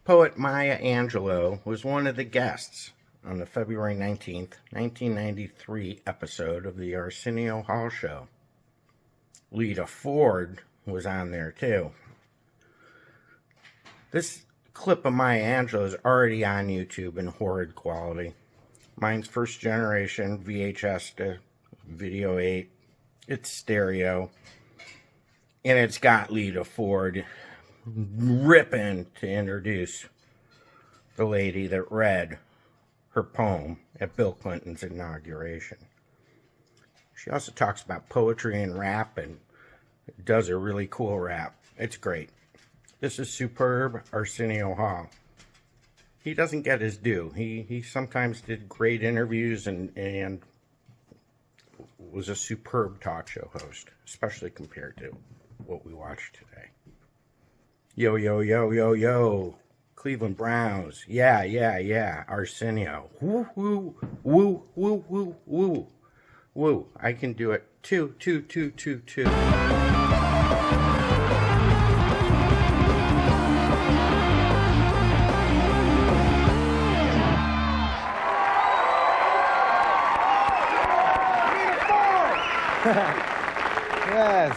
Poet Maya Angelou was one of the guests on the February 19th, 1993 episode of the Arsenio Hall Show. Lita Ford was on there too. This clip of Maya Angelou is already on YouTube in horrid quality. Mine's first generation VHS to Video 8. It's stereo. And it's got Lita Ford ripping to introduce the lady that read her poem at Bill Clinton's inauguration. She also talks about poetry and rap and does a really cool rap. It's great. This is superb Arsenio Hall. He doesn't get his due. He sometimes did great interviews and was a superb talk show host, especially compared to what we watched today. Yo, yo, yo, yo, yo. Cleveland Browns. Yeah. Arsenio. Woo, woo, woo, woo, woo, woo. Woo. I can do it. Two. Yes.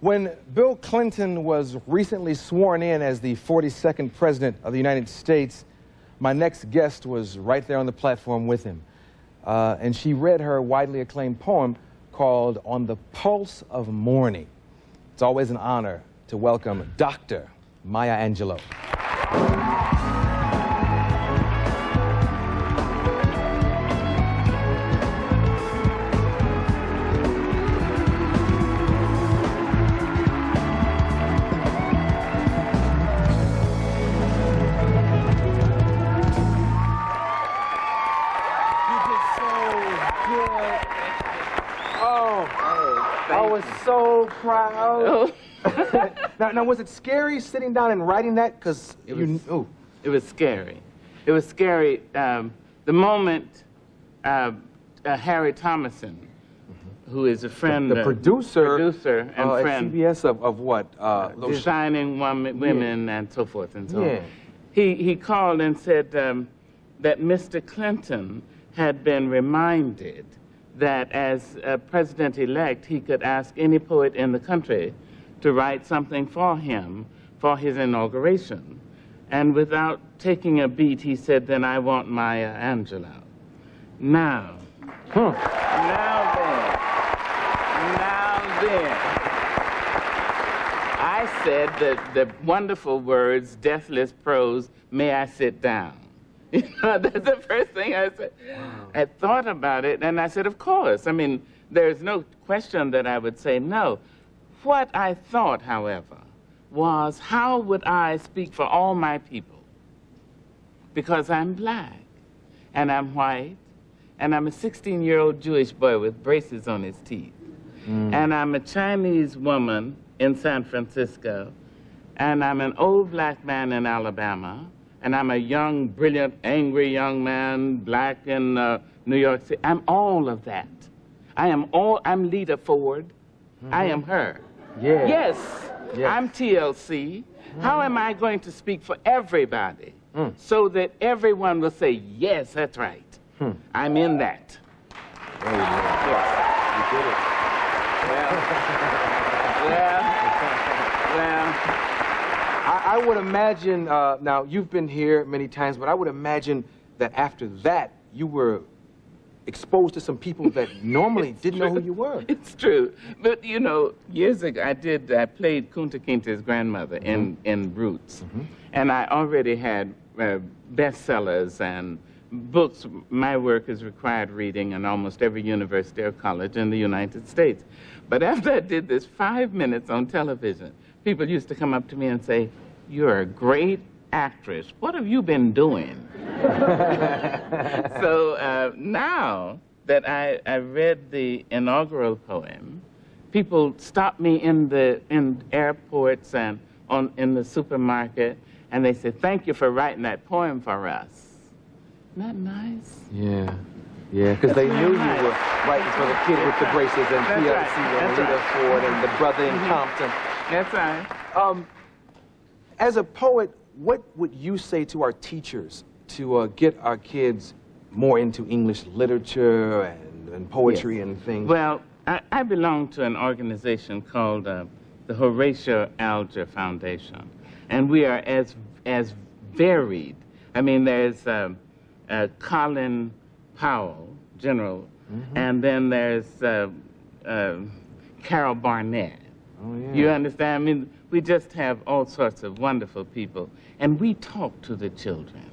When Bill Clinton was recently sworn in as the 42nd President of the United States, my next guest was right there on the platform with him. And she read her widely acclaimed poem called On the Pulse of Morning. It's always an honor to welcome Dr. Maya Angelou. So proud. Now, was it scary sitting down and writing that? Because it was scary. It was scary. The moment Harry Thomason, who is a friend, the producer and friend at CBS of what? Designing women and so forth and so on. He called and said that Mr. Clinton had been reminded that as president-elect, he could ask any poet in the country to write something for him for his inauguration. And without taking a beat, he said, then I want Maya Angelou. Now then, I said the wonderful words, deathless prose, may I sit down? You know, that's the first thing I said. Wow. I thought about it, and I said, of course. I mean, there's no question that I would say no. What I thought, however, was how would I speak for all my people? Because I'm black, and I'm white, and I'm a 16-year-old Jewish boy with braces on his teeth. And I'm a Chinese woman in San Francisco, and I'm an old black man in Alabama, and I'm a young, brilliant, angry young man, black in New York City. I'm all of that. I'm Lita Ford. I am her. Yeah. Yes, I'm TLC. How am I going to speak for everybody so that everyone will say, yes, that's right. I'm in that. Yes. You did it. Well. I would imagine, now you've been here many times, but I would imagine that after that, you were exposed to some people that normally didn't know who you were. It's true. But, you know, years ago, I played Kunta Kinte's grandmother in Roots. And I already had bestsellers and books. My work is required reading in almost every university or college in the United States. But after I did this 5 minutes on television, people used to come up to me and say, you're a great actress. What have you been doing? So now that I read the inaugural poem, people stop me in airports and in the supermarket, and they say, thank you for writing that poem for us. Isn't that nice? Yeah. Yeah, because they knew you were writing for the kid with the braces and TLC and Lita Ford and the brother in Compton. That's right. As a poet, what would you say to our teachers to get our kids more into English literature and poetry and things? Well, I belong to an organization called the Horatio Alger Foundation, and we are as varied. I mean, there's Colin Powell, General, and then there's Carol Barnett. Oh, yeah. You understand? I mean, we just have all sorts of wonderful people, and we talk to the children,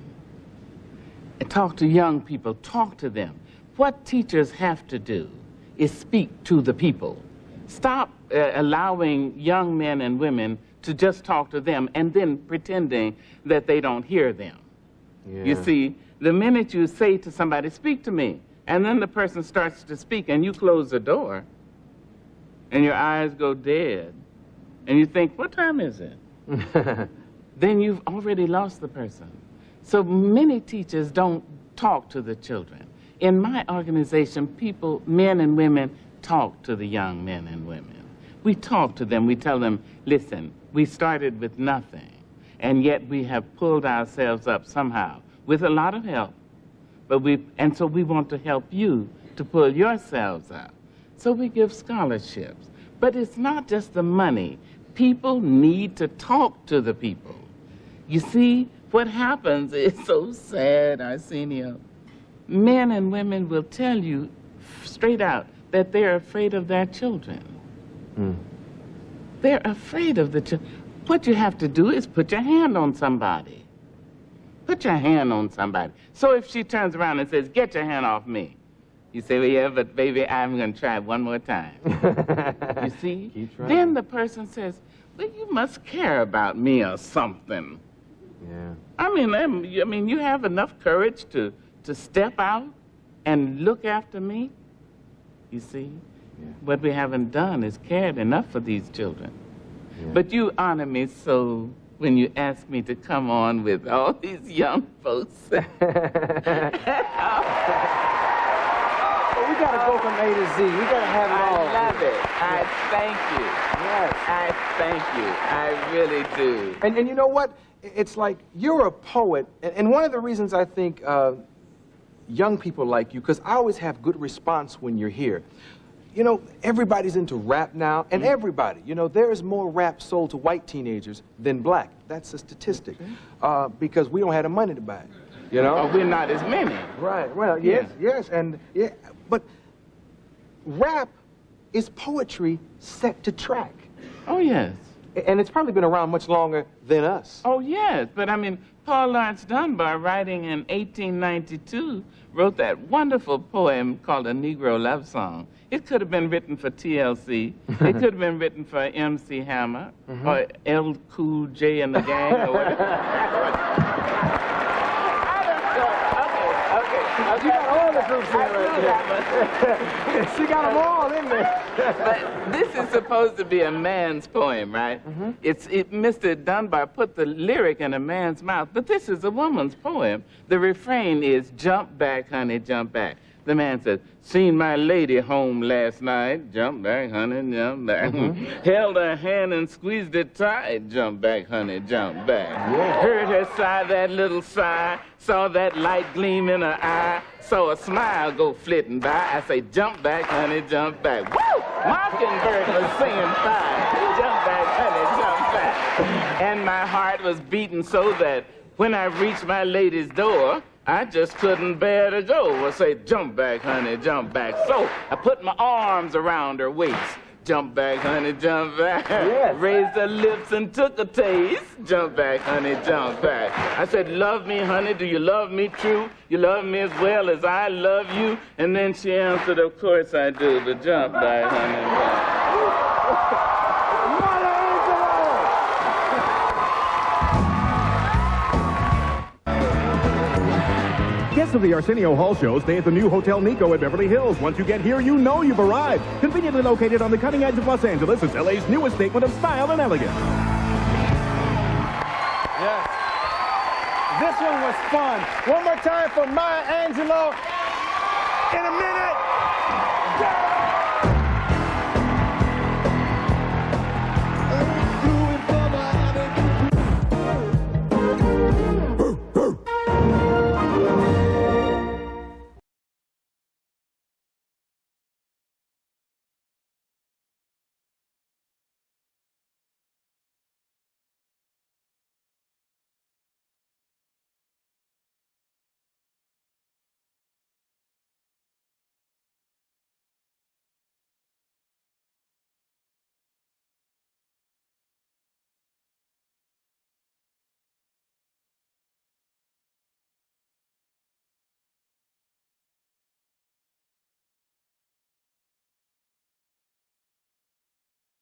and talk to young people, talk to them. What teachers have to do is speak to the people. Stop allowing young men and women to just talk to them and then pretending that they don't hear them. Yeah. You see, the minute you say to somebody, speak to me, and then the person starts to speak and you close the door and your eyes go dead and you think, what time is it? Then you've already lost the person. So many teachers don't talk to the children. In my organization, people, men and women, talk to the young men and women. We talk to them. We tell them, listen, we started with nothing, and yet we have pulled ourselves up somehow with a lot of help. And so we want to help you to pull yourselves up. So we give scholarships. But it's not just the money. People need to talk to the people. You see, what happens is so sad, Arsenio. Men and women will tell you straight out that they're afraid of their children. They're afraid of the children. What you have to do is put your hand on somebody. Put your hand on somebody. So if she turns around and says, get your hand off me, you say, well, yeah, but baby, I'm going to try it one more time. You see? Keep trying. Then the person says, well, you must care about me or something. Yeah. I mean, you have enough courage to step out and look after me. You see? Yeah. What we haven't done is cared enough for these children. Yeah. But you honor me so when you ask me to come on with all these young folks. Well, we got to go from A to Z. We got to have it all. I love it. I thank you. Yes. I thank you. I really do. And you know what? It's like you're a poet, and one of the reasons I think young people like you, because I always have good response when you're here. You know, everybody's into rap now, and everybody, you know, there is more rap sold to white teenagers than black. That's a statistic, because we don't have the money to buy it, you know? Oh, we're not as many. Right, well, yes, yes, and yeah, but rap is poetry set to track. Oh, yes. And it's probably been around much longer than us. Oh, yes, but I mean, Paul Laurence Dunbar, writing in 1892, wrote that wonderful poem called A Negro Love Song. It could have been written for TLC. It could have been written for MC Hammer or L. Cool J and the Gang or whatever. She got all the groups in right there. She got them all in there. But this is supposed to be a man's poem, right? Mr. Dunbar put the lyric in a man's mouth, but this is a woman's poem. The refrain is, jump back, honey, jump back. The man says, seen my lady home last night, jump back, honey, jump back. Held her hand and squeezed it tight, jump back, honey, jump back. Yeah. Heard her sigh, that little sigh, saw that light gleam in her eye, saw a smile go flitting by. I say, jump back, honey, jump back. Woo! Mockingbird was singing fine, jump back, honey, jump back. And my heart was beating so that when I reached my lady's door, I just couldn't bear to go. I say, jump back, honey, jump back. So I put my arms around her waist. Jump back, honey, jump back. Yes. Raised her lips and took a taste. Jump back, honey, jump back. I said, love me, honey, do you love me true? You love me as well as I love you? And then she answered, of course I do, but jump back, honey, back. Guests of the Arsenio Hall Show stay at the new Hotel Nico at Beverly Hills. Once you get here, you know you've arrived. Conveniently located on the cutting edge of Los Angeles, it's LA's newest statement of style and elegance. Yes. This one was fun. One more time for Maya Angelou. In a minute.